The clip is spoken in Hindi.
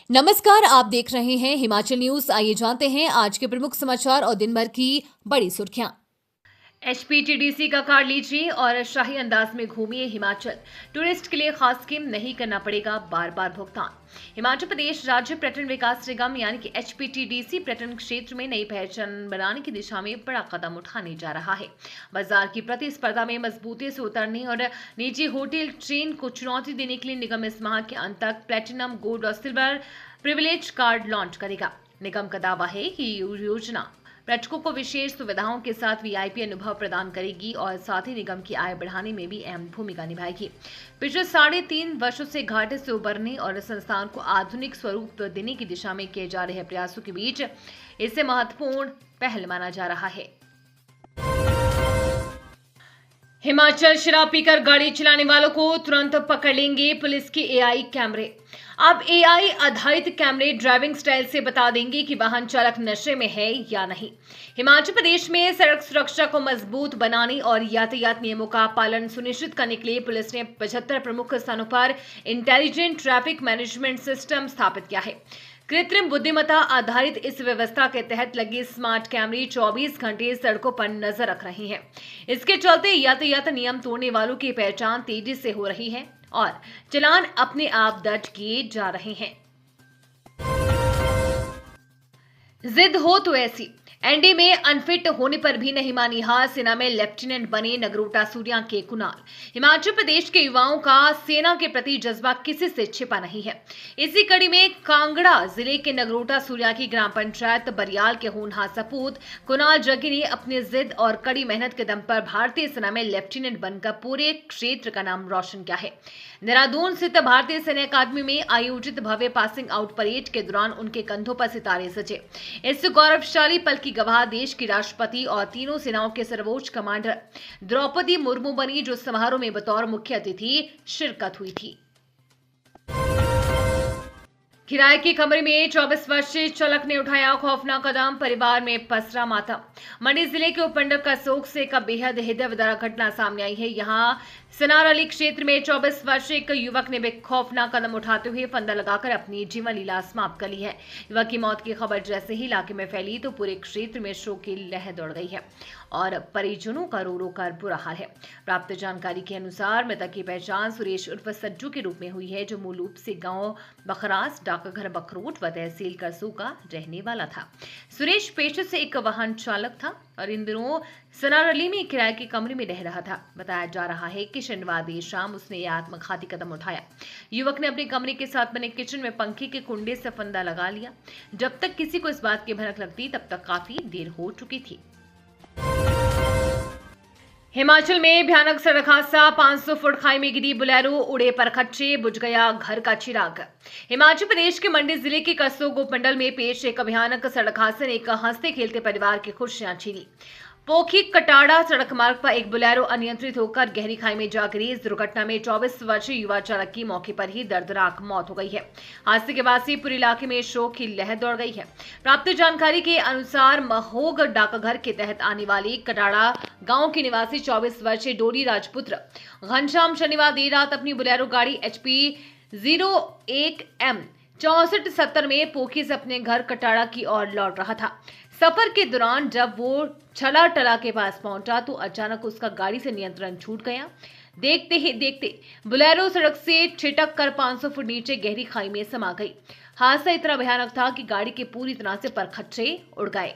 नमस्कार, आप देख रहे हैं हिमाचल न्यूज। आइए जानते हैं आज के प्रमुख समाचार और दिन भर की बड़ी सुर्खियां। एचपीटीडीसी का कार्ड लीजिए और शाही अंदाज में घूमिए हिमाचल। टूरिस्ट के लिए खास स्कीम, नहीं करना पड़ेगा बार बार भुगतान। हिमाचल प्रदेश राज्य पर्यटन विकास निगम यानी कि एचपीटीडीसी पर्यटन क्षेत्र में नई पहचान बनाने की दिशा में बड़ा कदम उठाने जा रहा है। बाजार की प्रतिस्पर्धा में मजबूती से उतरने और निजी होटल चेन को चुनौती देने के लिए निगम इस माह के अंत तक प्लेटिनम, गोल्ड और सिल्वर प्रिविलेज कार्ड लॉन्च करेगा। निगम का दावा है कि ये योजना पर्यटकों को विशेष सुविधाओं के साथ वीआईपी अनुभव प्रदान करेगी और साथ ही निगम की आय बढ़ाने में भी अहम भूमिका निभाएगी। पिछले 3.5 वर्षों से घाटे से उबरने और संस्थान को आधुनिक स्वरूप देने की दिशा में किए जा रहे प्रयासों के बीच इसे महत्वपूर्ण पहल माना जा रहा है। हिमाचल शराब पीकर गाड़ी चलाने वालों को तुरंत पकड़ लेंगे पुलिस के एआई कैमरे। अब एआई आधारित कैमरे ड्राइविंग स्टाइल से बता देंगे कि वाहन चालक नशे में है या नहीं। हिमाचल प्रदेश में सड़क सुरक्षा को मजबूत बनाने और यातायात नियमों का पालन सुनिश्चित करने के लिए पुलिस ने 75 प्रमुख स्थानों पर इंटेलिजेंट ट्रैफिक मैनेजमेंट सिस्टम स्थापित किया है। कृत्रिम बुद्धिमत्ता आधारित इस व्यवस्था के तहत लगे स्मार्ट कैमरे 24 घंटे सड़कों पर नजर रख रहे हैं। इसके चलते यातायात नियम तोड़ने वालों की पहचान तेजी से हो रही है और चालान अपने आप दर्ज किए जा रहे हैं। जिद हो तो ऐसी, एनडी में अनफिट होने पर भी नहीं मानी हार। सेना में लेफ्टिनेंट बने नगरोटा सूर्या के कुणाल। हिमाचल प्रदेश के युवाओं का सेना के प्रति जज्बा किसी से छिपा नहीं है। इसी कड़ी में कांगड़ा जिले के नगरोटा सूर्या की ग्राम पंचायत बरियाल के होनहार सपूत कुणाल जग्गी ने अपनी जिद और कड़ी मेहनत के दम पर भारतीय सेना में लेफ्टिनेंट बनकर पूरे क्षेत्र का नाम रोशन किया है। देहरादून स्थित भारतीय सैन्य अकादमी में आयोजित भव्य पासिंग आउट परेड के दौरान उनके कंधों पर सितारे सजे। इस गौरवशाली पल की गवाह देश की राष्ट्रपति और तीनों सेनाओं के सर्वोच्च कमांडर द्रौपदी मुर्मू बनी, जो समारोह में बतौर मुख्य अतिथि शिरकत हुई थी। किराए के कमरे में 24 वर्षीय चालक ने उठाया खौफनाक कदम, परिवार में पसरा मातम। मंडी जिले के उपमंडल कसोग से एक बेहद हृदयविदारक घटना सामने आई है। यहां सनार अली क्षेत्र में 24 वर्षीय एक युवक ने खौफनाक कदम उठाते हुए फंदा लगाकर अपनी जीवन लीला समाप्त कर ली है। युवक की मौत की खबर जैसे ही इलाके में फैली तो पूरे क्षेत्र में शोक की लहर दौड़ गई है और परिजनों का रो रो कर बुरा हाल है। प्राप्त जानकारी के अनुसार मृतक की पहचान सुरेश उर्फ सज्जू के रूप में हुई है, जो मूल रूप से गांव बखरास, डाकघर बखरोट व तहसील करसू का रहने वाला था। सुरेश पेशे से एक वाहन चालक था और इन दिनों सनार अली में किराए के कमरे में रह रहा था। बताया जा रहा है कि शनिवार देर शाम उसने यह आत्मघाती कदम उठाया। युवक ने अपने कमरे के साथ बने किचन में पंखे के कुंडे से फंदा लगा लिया। जब तक किसी को इस बात की भनक लगती, तब तक काफी देर हो चुकी थी। हिमाचल में भयानक सड़क हादसा, 500 फुट खाई में गिरी बुलेरो, उड़े परखच्चे, बुझ गया घर का चिराग। हिमाचल प्रदेश के मंडी जिले के कसोग उपमंडल में पेश एक भयानक सड़क हादसे ने एक हंसते खेलते परिवार की खुशियां छीनी। पोखी कटाड़ा सड़क मार्ग पर एक बुलेरो अनियंत्रित होकर गहरी खाई में जा गिरी। इस दुर्घटना में 24 वर्षीय युवा चालक की मौके पर ही दर्दनाक मौत हो गई है। हादसे के बाद से पूरे इलाके में शोक की लहर दौड़ गई है। प्राप्त जानकारी के अनुसार महोग डाकघर के तहत आने वाली कटाड़ा गांव के निवासी 24 वर्षीय डोरी राजपुत्र घनश्याम शनिवार देर रात अपनी बुलेरो गाड़ी HP 01M 6470 में पोखी से अपने घर कटाड़ा की ओर लौट रहा था। सफर के दौरान जब वो छला टला के पास पहुंचा तो अचानक उसका गाड़ी से नियंत्रण छूट गया। देखते ही देखते बुलेरो सड़क से छिटक कर 500 फुट नीचे गहरी खाई में समा गई। हादसा इतना भयानक था कि गाड़ी के पूरी तरह से परखच्चे उड़ गए।